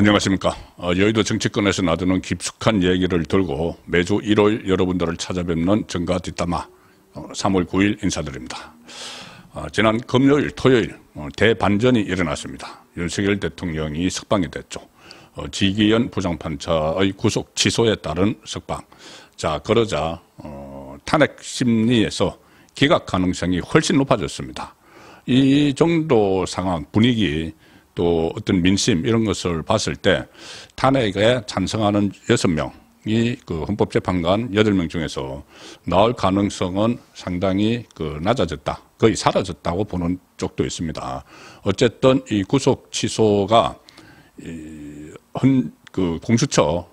안녕하십니까. 여의도 정치권에서 나두는 깊숙한 얘기를 들고 매주 일요일 여러분들을 찾아뵙는 정가 뒷담화 3월 9일 인사드립니다. 지난 금요일, 토요일 대반전이 일어났습니다. 윤석열 대통령이 석방이 됐죠. 지기현 부장판사의 구속 취소에 따른 석방. 자, 그러자 탄핵 심리에서 기각 가능성이 훨씬 높아졌습니다. 이 정도 상황, 분위기, 또 어떤 민심 이런 것을 봤을 때 탄핵에 찬성하는 6명이 그 헌법재판관 8명 중에서 나올 가능성은 상당히 낮아졌다, 거의 사라졌다고 보는 쪽도 있습니다. 어쨌든 이 구속 취소가 공수처,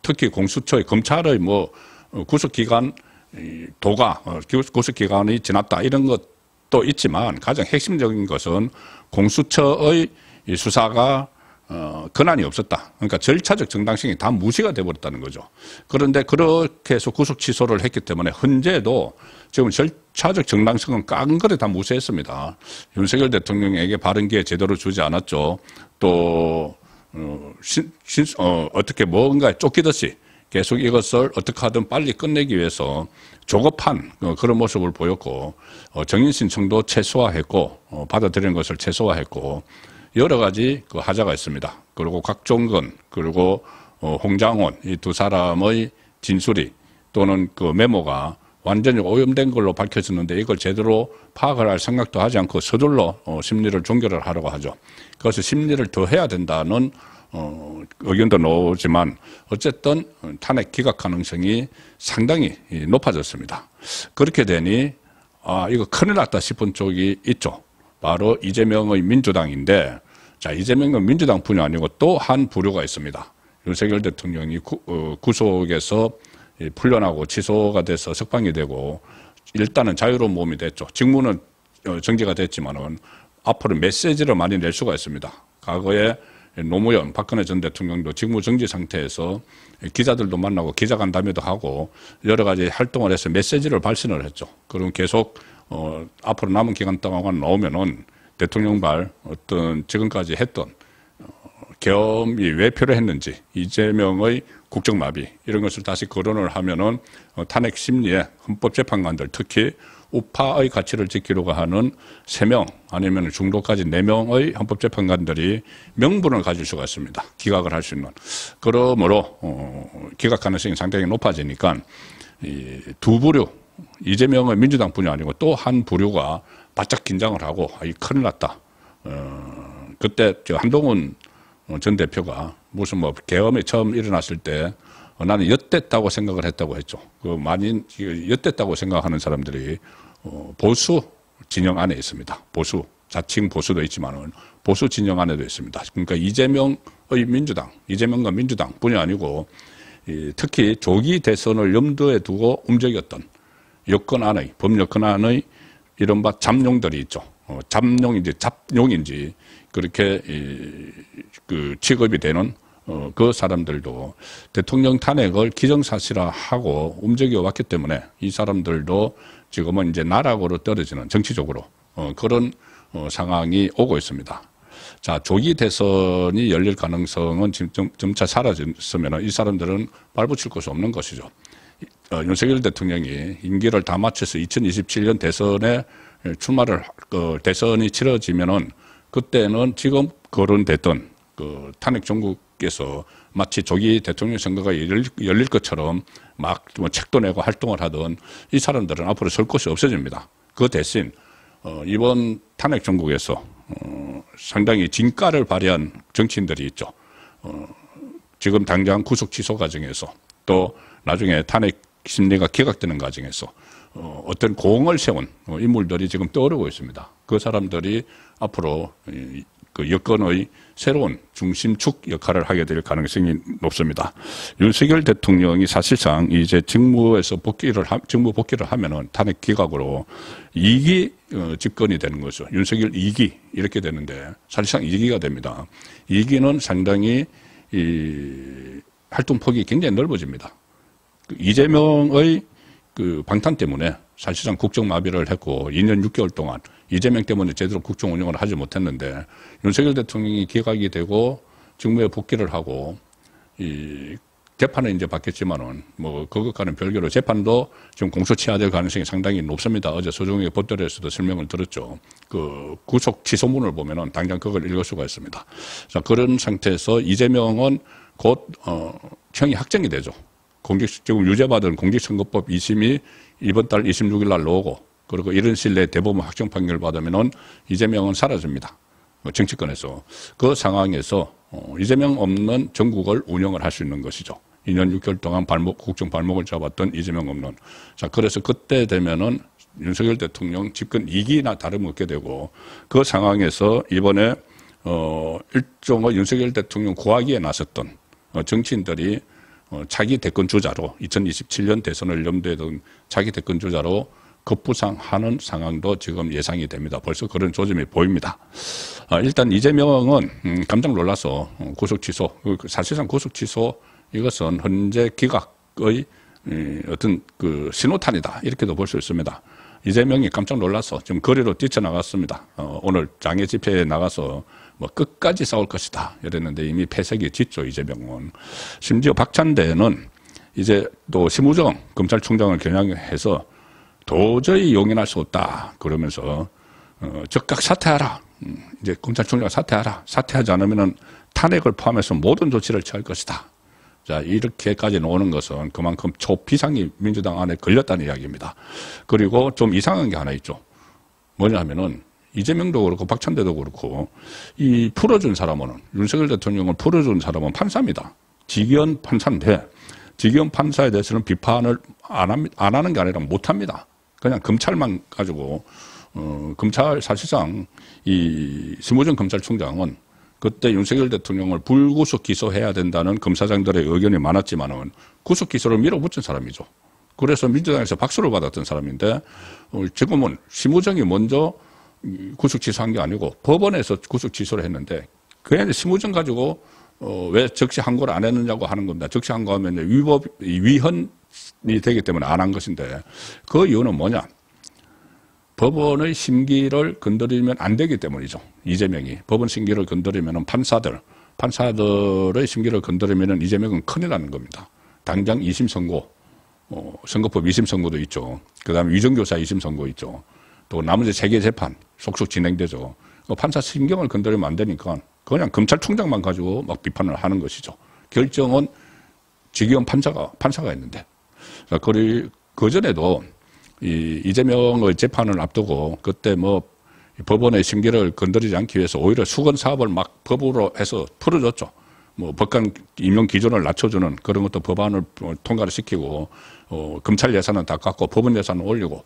특히 공수처의 검찰의 구속 기간 도가 구속 기간이 지났다 이런 것도 있지만 가장 핵심적인 것은 공수처의 이 수사가 권한이 없었다. 그러니까 절차적 정당성이 다 무시가 돼버렸다는 거죠. 그런데 그렇게 해서 구속 취소를 했기 때문에 현재도 지금 절차적 정당성은 깡그리 다 무시했습니다. 윤석열 대통령에게 바른 기회 제대로 주지 않았죠. 또 어떻게 뭔가에 쫓기듯이 계속 이것을 어떻게 하든 빨리 끝내기 위해서 조급한 그런 모습을 보였고, 정인 신청도 최소화했고, 받아들이는 것을 최소화했고, 여러 가지 하자가 있습니다. 그리고 곽종건, 그리고 홍장원, 이 두 사람의 진술이 또는 그 메모가 완전히 오염된 걸로 밝혀졌는데 이걸 제대로 파악을 할 생각도 하지 않고 서둘러 심리를 종결을 하려고 하죠. 그래서 심리를 더 해야 된다는 의견도 나오지만 어쨌든 탄핵 기각 가능성이 상당히 높아졌습니다. 그렇게 되니 이거 큰일 났다 싶은 쪽이 있죠. 바로 이재명의 민주당인데, 자, 이재명은 민주당뿐이 아니고 또 한 부류가 있습니다. 윤석열 대통령이 구속에서 풀려나고 취소가 돼서 석방이 되고 일단은 자유로운 몸이 됐죠. 직무는 정지가 됐지만은 앞으로 메시지를 많이 낼 수가 있습니다. 과거에 노무현, 박근혜 전 대통령도 직무 정지 상태에서 기자들도 만나고 기자간담회도 하고 여러 가지 활동을 해서 메시지를 발신을 했죠. 그럼 계속 앞으로 남은 기간 동안 나오면은 대통령발 어떤 지금까지 했던 계엄이 왜 필요했는지, 이재명의 국정마비 이런 것을 다시 거론을 하면은 탄핵 심리에 헌법재판관들, 특히 우파의 가치를 지키려고 하는 3명 아니면 중도까지 4명의 헌법재판관들이 명분을 가질 수가 있습니다. 기각을 할 수 있는. 그러므로 기각 가능성이 상당히 높아지니까 이 두 부류, 이재명의 민주당뿐이 아니고 또 한 부류가 바짝 긴장을 하고 큰일 났다. 그때 한동훈 전 대표가 무슨 계엄이 처음 일어났을 때 나는 엿됐다고 생각을 했다고 했죠. 많이 엿됐다고 생각하는 사람들이 보수 진영 안에 있습니다. 보수, 자칭 보수도 있지만은 보수 진영 안에도 있습니다. 그러니까 이재명의 민주당, 이재명과 민주당뿐이 아니고 특히 조기 대선을 염두에 두고 움직였던 여권 안의, 법여권 안의 이른바 잠룡들이 있죠. 잠룡인지 잡룡인지 그렇게 취급이 되는 그 사람들도 대통령 탄핵을 기정사실화하고 움직여 왔기 때문에 이 사람들도 지금은 이제 나락으로 떨어지는 정치적으로 그런 상황이 오고 있습니다. 자, 조기 대선이 열릴 가능성은 지금 점차 사라졌으면 이 사람들은 발붙일 곳이 없는 것이죠. 윤석열 대통령이 임기를 다 마쳐서 2027년 대선에 출마를, 대선이 치러지면은 그때는 지금 거론됐던 탄핵 정국에서 마치 조기 대통령 선거가 열릴 것처럼 막 책도 내고 활동을 하던 이 사람들은 앞으로 설 곳이 없어집니다. 그 대신 이번 탄핵 정국에서 상당히 진가를 발휘한 정치인들이 있죠. 지금 당장 구속 취소 과정에서 또 나중에 탄핵 심리가 기각되는 과정에서 어떤 공을 세운 인물들이 지금 떠오르고 있습니다. 그 사람들이 앞으로 그 여권의 새로운 중심축 역할을 하게 될 가능성이 높습니다. 윤석열 대통령이 사실상 이제 직무 복귀를 하면은 탄핵 기각으로 2기 집권이 되는 거죠. 윤석열 2기 이렇게 되는데 사실상 2기가 됩니다. 2기는 상당히 이 활동폭이 굉장히 넓어집니다. 이재명의 방탄 때문에 사실상 국정마비를 했고 2년 6개월 동안 이재명 때문에 제대로 국정 운영을 하지 못했는데 윤석열 대통령이 기각이 되고 직무에 복귀를 하고 이 재판은 이제 받겠지만은 뭐 그것과는 별개로 재판도 지금 공소취하될 가능성이 상당히 높습니다. 어제 서종의 법대로에서도 설명을 들었죠. 그 구속 취소문을 보면은 당장 그걸 읽을 수가 있습니다. 자, 그런 상태에서 이재명은 곧 형이 확정이 되죠. 지금 유죄받은 공직선거법 2심이 이번 달 26일 날 나오고, 그리고 이런 시일 내에 대법원 확정 판결 받으면은 이재명은 사라집니다. 정치권에서. 그 상황에서 이재명 없는 전국을 운영을 할 수 있는 것이죠. 2년 6개월 동안 국정 발목을 잡았던 이재명 없는. 자, 그래서 그때 되면은 윤석열 대통령 집권 2기나 다름없게 되고, 그 상황에서 이번에 일종의 윤석열 대통령 구하기에 나섰던 정치인들이 차기 대권 주자로 2027년 대선을 염두에 둔 차기 대권 주자로 급부상하는 상황도 지금 예상이 됩니다. 벌써 그런 조짐이 보입니다. 일단 이재명은 깜짝 놀라서 구속 취소, 사실상 구속 취소 이것은 현재 기각의 어떤 그 신호탄이다, 이렇게도 볼 수 있습니다. 이재명이 깜짝 놀라서 지금 거리로 뛰쳐나갔습니다. 오늘 장애 집회에 나가서 뭐 끝까지 싸울 것이다 이랬는데 이미 패색이 짙죠, 이재명은. 심지어 박찬대는 이제 또 심우정 검찰총장을 겨냥해서 도저히 용인할 수 없다 그러면서 즉각 사퇴하라. 이제 검찰총장 사퇴하라. 사퇴하지 않으면은 탄핵을 포함해서 모든 조치를 취할 것이다. 자, 이렇게까지 나오는 것은 그만큼 초비상이 민주당 안에 걸렸다는 이야기입니다. 그리고 좀 이상한 게 하나 있죠. 뭐냐 하면은 이재명도 그렇고 박찬대도 그렇고 이 풀어준 사람은, 윤석열 대통령을 풀어준 사람은 판사입니다. 직위원 판사인데 직위원 판사에 대해서는 비판을 안 하는 게 아니라 못합니다. 그냥 검찰만 가지고 검찰 사실상 이 심우정 검찰총장은 그때 윤석열 대통령을 불구속 기소해야 된다는 검사장들의 의견이 많았지만은 구속 기소를 밀어붙인 사람이죠. 그래서 민주당에서 박수를 받았던 사람인데 지금은 심우정이 먼저 구속 취소한 게 아니고 법원에서 구속 취소를 했는데 그냥 심우정 가지고 왜 적시 항고를 안 했느냐고 하는 겁니다. 적시 항고하면 위헌이 되기 때문에 안 한 것인데 그 이유는 뭐냐? 법원의 심기를 건드리면 안 되기 때문이죠. 이재명이 법원 심기를 건드리면 판사들의 심기를 건드리면 이재명은 큰일 나는 겁니다. 당장 2심 선고, 선거법 2심 선고도 있죠. 그다음에 위정교사 2심 선고 있죠. 또 나머지 세계 재판 속속 진행되죠. 판사 심경을 건드리면 안 되니까 그냥 검찰총장만 가지고 막 비판을 하는 것이죠. 결정은 직위원 판사가 있는데. 그리고 그전에도 이재명의 재판을 앞두고 그때 뭐 법원의 심기를 건드리지 않기 위해서 오히려 수건 사업을 막 법으로 해서 풀어줬죠. 뭐 법관 임용 기준을 낮춰주는 그런 것도 법안을 통과를 시키고 검찰 예산은 다 깎고 법원 예산을 올리고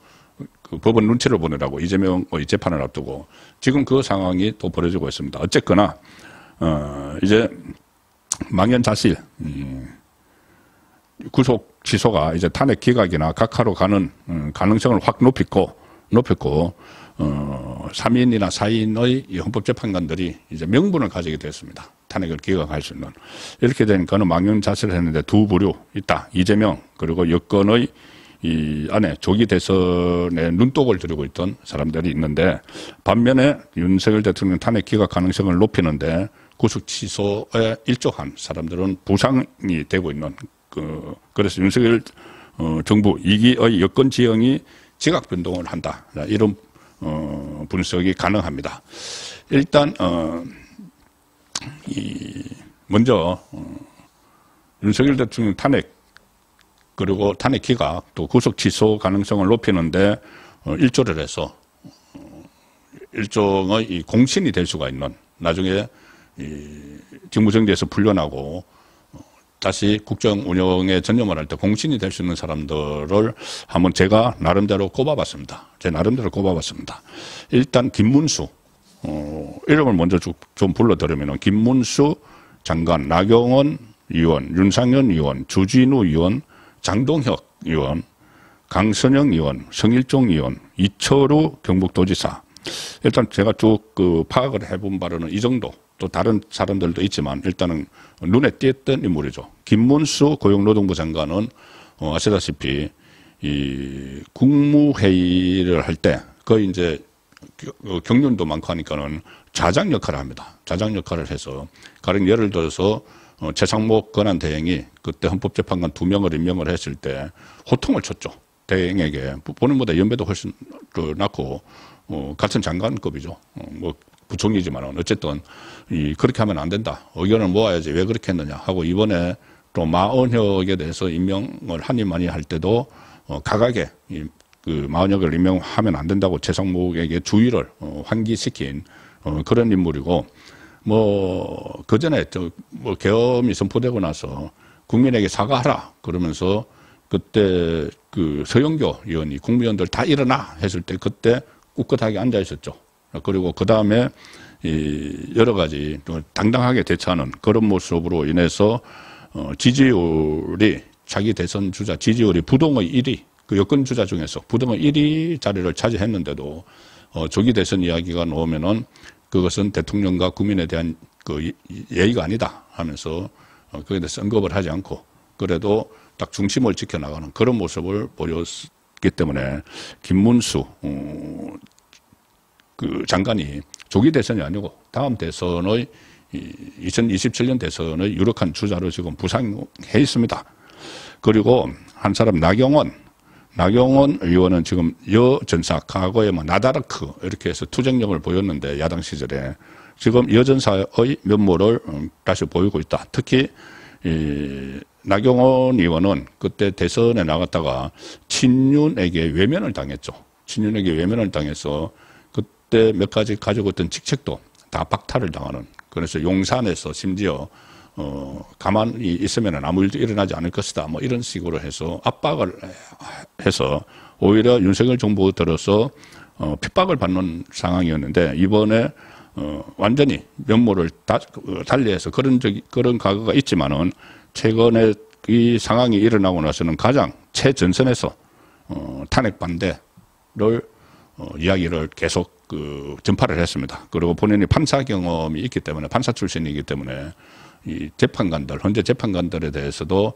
그 법원 눈치를 보느라고 이재명의 재판을 앞두고 지금 그 상황이 또 벌어지고 있습니다. 어쨌거나 이제 망연자실 구속 취소가 이제 탄핵 기각이나 각하로 가는 가능성을 확 높였고 3인이나 4인의 헌법재판관들이 이제 명분을 가지게 됐습니다. 탄핵을 기각할 수 있는. 이렇게 되니까는 망연자실을 했는데 두 부류 있다. 이재명 그리고 여권의 이 안에 조기 대선에 눈독을 들이고 있던 사람들이 있는데 반면에 윤석열 대통령 탄핵 기각 가능성을 높이는데 구속 취소에 일조한 사람들은 부상이 되고 있는 그래서 윤석열 정부 2기의 여권 지형이 지각 변동을 한다. 이런 분석이 가능합니다. 일단 먼저 윤석열 대통령 탄핵 그리고 탄핵 기각 또 구속 취소 가능성을 높이는데 일조를 해서 일종의 이 공신이 될 수가 있는 나중에 직무정지에서 풀려나고 다시 국정 운영에 전념을 할 때 공신이 될 수 있는 사람들을 한번 제가 나름대로 꼽아봤습니다. 일단 김문수 이름을 먼저 좀 불러드리면 김문수 장관, 나경원 의원, 윤상현 의원, 주진우 의원, 장동혁 의원, 강선영 의원, 성일종 의원, 이철우 경북도지사. 일단 제가 쭉 파악을 해본 바로는 이 정도. 또 다른 사람들도 있지만 일단은 눈에 띄었던 인물이죠. 김문수 고용노동부 장관은 아시다시피 이 국무회의를 할 때 거의 이제 경륜도 많고 하니까는 자장 역할을 합니다. 자장 역할을 해서 가령 예를 들어서 최상목 권한대행이 그때 헌법재판관 2명을 임명을 했을 때 호통을 쳤죠. 대행에게 본인보다 연배도 훨씬 더 낮고 같은 장관급이죠. 뭐 부총리지만 어쨌든 그렇게 하면 안 된다. 의견을 모아야지 왜 그렇게 했느냐 하고 이번에 또 마언혁에 대해서 임명을 하니 많이 할 때도 각하게 그 마언혁을 임명하면 안 된다고 최상목에게 주의를 환기시킨 그런 인물이고 뭐 그전에 뭐 계엄이 선포되고 나서 국민에게 사과하라 그러면서 그때 그 서영교 의원이 국무위원들 다 일어나 했을 때 그때 꿋꿋하게 앉아 있었죠. 그리고 그 다음에 여러 가지 당당하게 대처하는 그런 모습으로 인해서 지지율이 자기 대선 주자 지지율이 부동의 1위 그 여권 주자 중에서 부동의 1위 자리를 차지했는데도 조기 대선 이야기가 나오면은 그것은 대통령과 국민에 대한 그 예의가 아니다 하면서 그에 대해서 언급을 하지 않고 그래도 딱 중심을 지켜나가는 그런 모습을 보였기 때문에 김문수 그 장관이 조기 대선이 아니고 다음 대선의 2027년 대선의 유력한 주자로 지금 부상해 있습니다. 그리고 한 사람 나경원 의원은 지금 여전사 과거에 뭐 나다르크 이렇게 해서 투쟁력을 보였는데 야당 시절에 지금 여전사의 면모를 다시 보이고 있다. 특히 나경원 의원은 그때 대선에 나갔다가 친윤에게 외면을 당했죠. 친윤에게 외면을 당해서 그때 몇 가지 가지고 있던 직책도 다 박탈을 당하는 그래서 용산에서 심지어 가만히 있으면 아무 일도 일어나지 않을 것이다. 뭐 이런 식으로 해서 압박을 해서 오히려 윤석열 정부 들어서 핍박을 받는 상황이었는데 이번에 완전히 면모를 달리해서 그런 과거가 있지만은 최근에 이 상황이 일어나고 나서는 가장 최전선에서 탄핵 반대를 이야기를 계속 전파를 했습니다. 그리고 본인이 판사 경험이 있기 때문에 판사 출신이기 때문에 이 재판관들, 현재 재판관들에 대해서도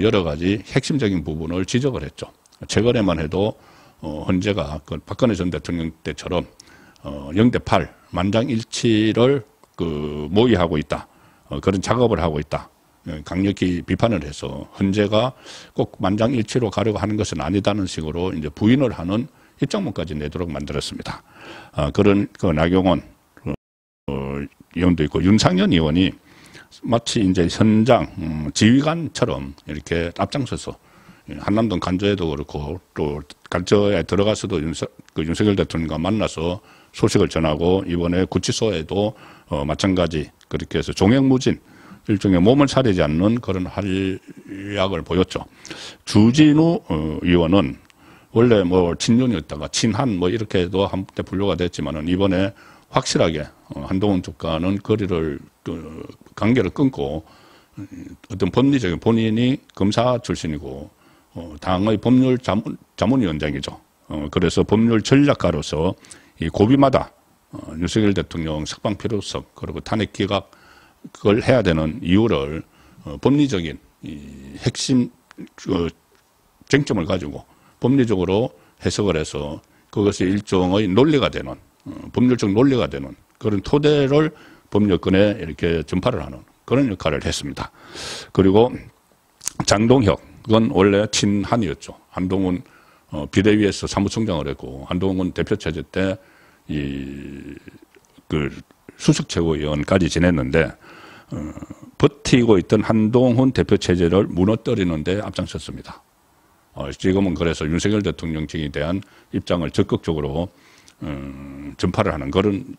여러 가지 핵심적인 부분을 지적을 했죠. 최근에만 해도 헌재가 그 박근혜 전 대통령 때처럼 0대8 만장일치를 모의하고 있다. 그런 작업을 하고 있다. 강력히 비판을 해서 헌재가 꼭 만장일치로 가려고 하는 것은 아니다는 식으로 이제 부인을 하는 입장문까지 내도록 만들었습니다. 그런 나경원 의원도 있고 윤상현 의원이 마치 이제 현장 지휘관처럼 이렇게 앞장서서 한남동 간저에도 그렇고 또 간저에 들어가서도 윤석열 대통령과 만나서 소식을 전하고 이번에 구치소에도 마찬가지 그렇게 해서 종횡무진 일종의 몸을 사리지 않는 그런 활약을 보였죠. 주진우 의원은 원래 뭐 친윤이었다가 친한 뭐 이렇게도 한때 분류가 됐지만은 이번에 확실하게 한동훈 쪽과는 관계를 끊고 어떤 법리적인 본인이 검사 출신이고 당의 법률 자문위원장이죠. 그래서 법률 전략가로서 이 고비마다 윤석열 대통령 석방 필요성 그리고 탄핵 기각을 해야 되는 이유를 법리적인 이 핵심 쟁점을 가지고 법리적으로 해석을 해서 그것이 일종의 논리가 되는 법률적 논리가 되는 그런 토대를 법률권에 이렇게 전파를 하는 그런 역할을 했습니다. 그리고 장동혁은 원래 친한이었죠. 한동훈 비대위에서 사무총장을 했고 한동훈 대표체제 때 수석 최고위원까지 지냈는데 버티고 있던 한동훈 대표체제를 무너뜨리는 데 앞장섰습니다. 지금은 그래서 윤석열 대통령에 대한 입장을 적극적으로 전파를 하는 그런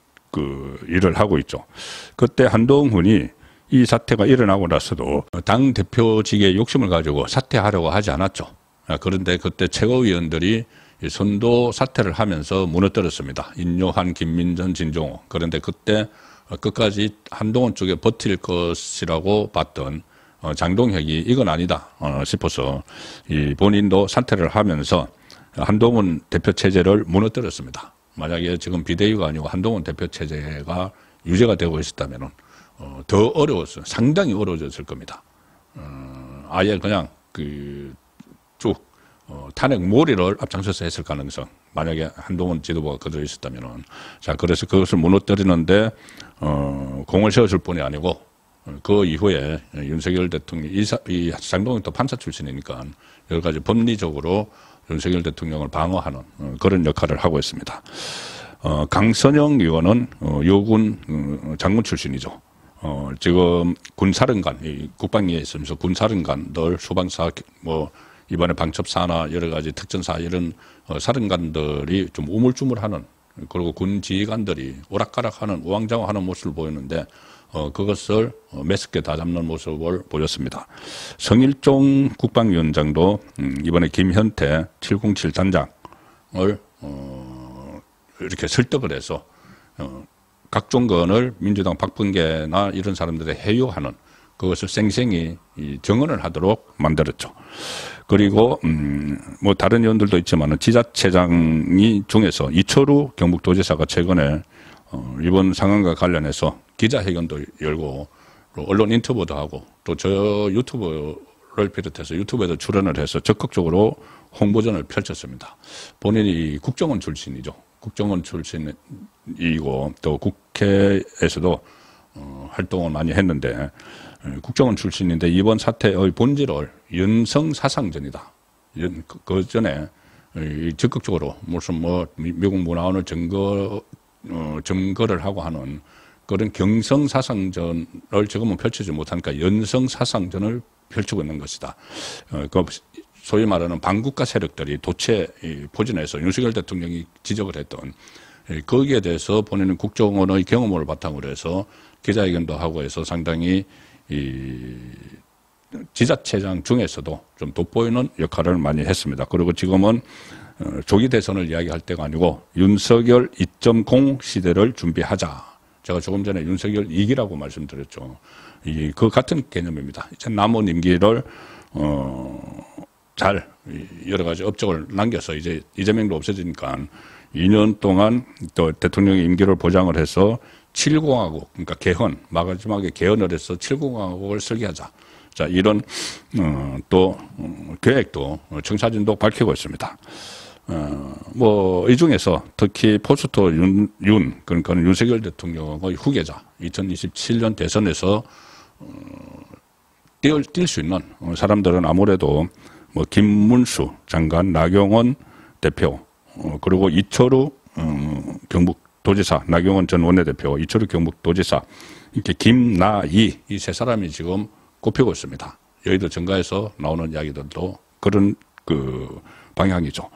일을 하고 있죠. 그때 한동훈이 이 사태가 일어나고 나서도 당 대표직의 욕심을 가지고 사퇴하려고 하지 않았죠. 그런데 그때 최고위원들이 선도 사퇴를 하면서 무너뜨렸습니다. 인요한, 김민전, 진종호. 그런데 그때 끝까지 한동훈 쪽에 버틸 것이라고 봤던 장동혁이 이건 아니다 싶어서 본인도 사퇴를 하면서 한동훈 대표 체제를 무너뜨렸습니다. 만약에 지금 비대위가 아니고 한동훈 대표 체제가 유지가 되고 있었다면 더 어려웠어요. 상당히 어려워졌을 겁니다. 아예 그냥 쭉 탄핵 몰이를 앞장서서 했을 가능성. 만약에 한동훈 지도부가 그대로 있었다면은. 자, 그래서 그것을 무너뜨리는데, 공을 세웠을 뿐이 아니고, 그 이후에 윤석열 대통령이, 이 장동훈이 또 판사 출신이니까 여러 가지 법리적으로 윤석열 대통령을 방어하는 그런 역할을 하고 있습니다. 강선영 의원은 요군 장군 출신이죠. 지금 군사령관, 국방위에 있으면서 군사령관들, 수방사, 이번에 방첩사나 여러 가지 특전사 이런 사령관들이 좀 우물쭈물하는, 그리고 군 지휘관들이 오락가락하는, 우왕좌왕하는 모습을 보였는데, 그것을 매섭게 다잡는 모습을 보였습니다. 성일종 국방위원장도 이번에 김현태 707 단장을 이렇게 설득을 해서 각종 건을 민주당 박범계나 이런 사람들의 해요하는 그것을 생생히 정언을 하도록 만들었죠. 그리고 뭐 다른 의원들도 있지만 지자체장 중에서 이철우 경북도지사가 최근에 이번 상황과 관련해서 기자회견도 열고 또 언론 인터뷰도 하고 또 저 유튜브를 비롯해서 유튜브에도 출연을 해서 적극적으로 홍보전을 펼쳤습니다. 본인이 국정원 출신이죠. 국정원 출신이고 또 국회에서도 활동을 많이 했는데 국정원 출신인데 이번 사태의 본질을 연성사상전이다. 그 전에 적극적으로 무슨 미국 문화원을 점거를 하고 하는 그런 경성사상전을 지금은 펼치지 못하니까 연성사상전을 펼치고 있는 것이다. 그 소위 말하는 반국가 세력들이 도체 포진해서 윤석열 대통령이 지적을 했던 거기에 대해서 본인은 국정원의 경험을 바탕으로 해서 기자회견도 하고 해서 상당히 지자체장 중에서도 좀 돋보이는 역할을 많이 했습니다. 그리고 지금은 조기 대선을 이야기할 때가 아니고 윤석열 2.0 시대를 준비하자. 제가 조금 전에 윤석열 2기라고 말씀드렸죠. 그 같은 개념입니다. 이제 남은 임기를 잘 여러 가지 업적을 남겨서 이제 이재명도 없어지니까 2년 동안 또 대통령의 임기를 보장을 해서 7공화국, 그러니까 개헌, 마지막에 개헌을 해서 7공화국을 설계하자. 자, 이런 또 계획도 청사진도 밝히고 있습니다. 이 중에서 특히 포스터 그러니까 윤석열 대통령의 후계자, 2027년 대선에서 뛸 수 있는 사람들은 아무래도 김문수 장관, 나경원 대표, 그리고 이철우 경북도지사, 나경원 전 원내대표, 이철우 경북도지사, 이렇게 김나이 이 세 사람이 지금 꼽히고 있습니다. 여의도 정가에서 나오는 이야기들도 그런 방향이죠.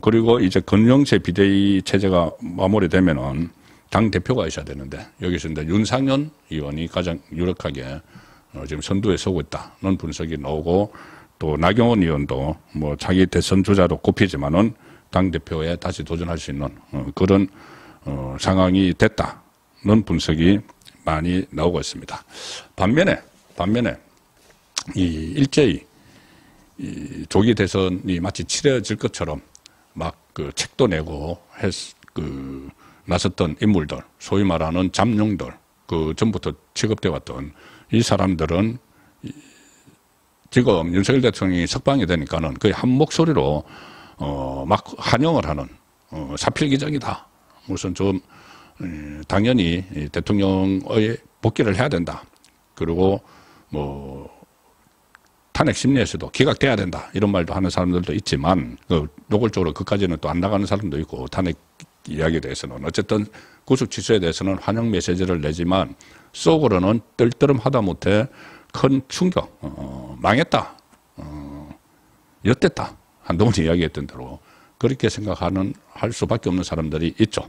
그리고 이제 건영세 비대위 체제가 마무리되면은 당 대표가 있어야 되는데 여기서 이제 윤상현 의원이 가장 유력하게 지금 선두에 서고 있다는 분석이 나오고 또 나경원 의원도 자기 대선 주자로 꼽히지만은 당 대표에 다시 도전할 수 있는 그런 상황이 됐다는 분석이 많이 나오고 있습니다. 반면에 일제히 조기 대선이 마치 치러질 것처럼 책도 내고 나섰던 인물들, 소위 말하는 잠룡들, 전부터 취급돼 왔던 이 사람들은 지금 윤석열 대통령이 석방이 되니까는 거의 한 목소리로 환영을 하는 사필기적이다. 무슨 좀 당연히 대통령의 복귀를 해야 된다. 그리고 탄핵 심리에서도 기각돼야 된다. 이런 말도 하는 사람들도 있지만 노골적으로 그까지는 또 안 나가는 사람도 있고 탄핵 이야기에 대해서는 어쨌든 구속 취소에 대해서는 환영 메시지를 내지만 속으로는 떨떠름하다 못해 큰 충격, 망했다, 엿됐다. 한동훈이 이야기했던 대로 그렇게 할 수밖에 없는 사람들이 있죠.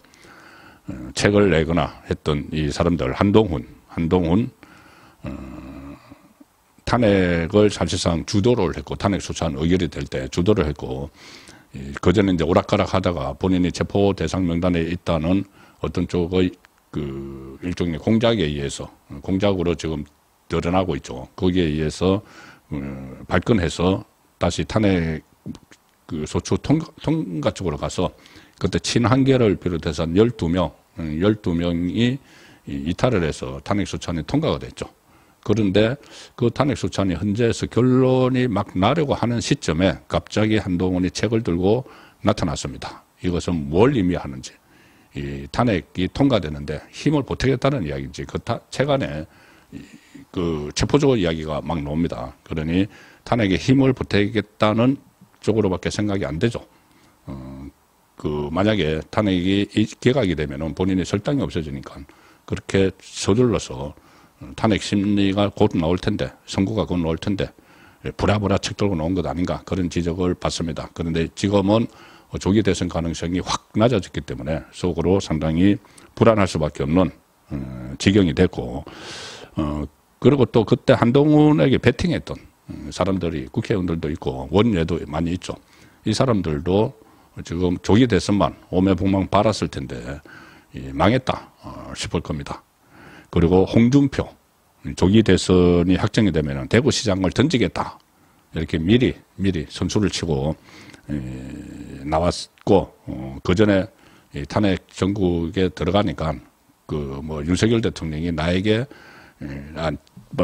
책을 내거나 했던 이 사람들, 한동훈 탄핵을 사실상 주도를 했고 탄핵 소추안 의결이 될 때 주도를 했고 그전에 이제 오락가락 하다가 본인이 체포 대상 명단에 있다는 어떤 쪽의 일종의 공작에 의해서 공작으로 지금 드러나고 있죠. 거기에 의해서 발끈해서 다시 탄핵 소추 통과 쪽으로 가서 그때 친한계를 비롯해서 12명이 이탈을 해서 탄핵 소추안이 통과가 됐죠. 그런데 그 탄핵 소추안이 헌재에서 결론이 막 나려고 하는 시점에 갑자기 한동훈이 책을 들고 나타났습니다. 이것은 뭘 의미하는지, 이 탄핵이 통과되는데 힘을 보태겠다는 이야기인지, 그 책 안에 그 체포적으로 이야기가 막 나옵니다. 그러니 탄핵에 힘을 보태겠다는 쪽으로밖에 생각이 안 되죠. 만약에 탄핵이 기각이 되면은 본인의 설당이 없어지니까 그렇게 서둘러서 탄핵 심리가 곧 나올 텐데, 선고가 곧 나올 텐데, 부랴부랴 책 들고 나온 것 아닌가, 그런 지적을 받습니다. 그런데 지금은 조기 대선 가능성이 확 낮아졌기 때문에 속으로 상당히 불안할 수밖에 없는 지경이 됐고, 그리고 또 그때 한동훈에게 배팅했던 사람들이 국회의원들도 있고 원외도 많이 있죠. 이 사람들도 지금 조기 대선만 오매복망 바랐을 텐데 망했다 싶을 겁니다. 그리고 홍준표, 조기 대선이 확정이 되면 대구시장을 던지겠다, 이렇게 미리 선수를 치고 나왔고, 그 전에 탄핵 전국에 들어가니까 윤석열 대통령이 나에게,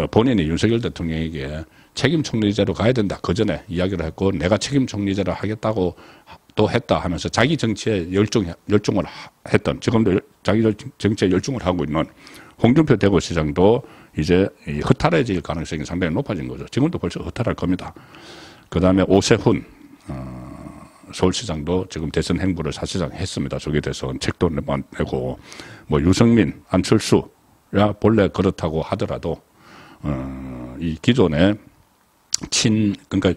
본인이 윤석열 대통령에게 책임 총리제로 가야 된다, 그 전에 이야기를 했고, 내가 책임 총리제로 하겠다고 또 했다 하면서 자기 정치에 열중을 했던, 지금도 자기 정치에 열중을 하고 있는 홍준표 대구시장도 이제 허탈해질 가능성이 상당히 높아진 거죠. 지금도 벌써 허탈할 겁니다. 그 다음에 오세훈 서울시장도 지금 대선 행보를 사실상 했습니다. 조기 대선 책도 내고, 유승민, 안철수야 본래 그렇다고 하더라도 이 기존에 그러니까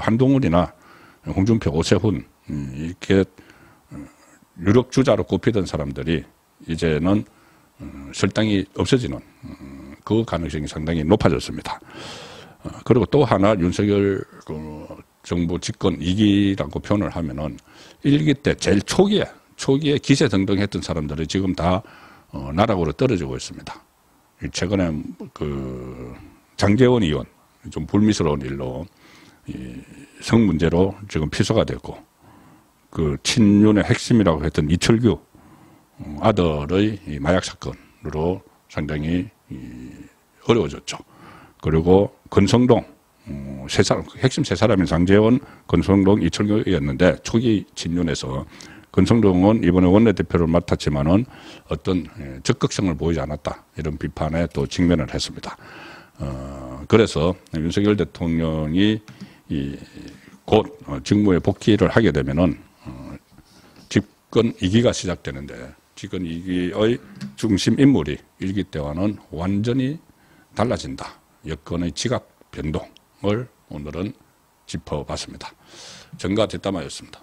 한동훈이나 홍준표, 오세훈 이렇게 유력 주자로 꼽히던 사람들이 이제는 설당이 없어지는 그 가능성이 상당히 높아졌습니다. 그리고 또 하나 윤석열 정부 집권 2기라고 표현을 하면은 1기 때 제일 초기에 기세등등했던 사람들이 지금 다 나락으로 떨어지고 있습니다. 최근에 장제원 의원 좀 불미스러운 일로 성 문제로 지금 피소가 됐고, 친윤의 핵심이라고 했던 이철규 아들의 마약 사건으로 상당히 어려워졌죠. 그리고 권성동 핵심 세 사람인 장제원, 권성동, 이철규였는데 초기 친윤에서 권성동은 이번에 원내대표를 맡았지만은 어떤 적극성을 보이지 않았다, 이런 비판에 또 직면을 했습니다. 그래서 윤석열 대통령이 곧 직무에 복귀를 하게 되면은 집권 2기가 시작되는데, 집권 2기의 중심 인물이 1기 때와는 완전히 달라진다. 여권의 지각 변동을 오늘은 짚어봤습니다. 정가 뒷담화였습니다.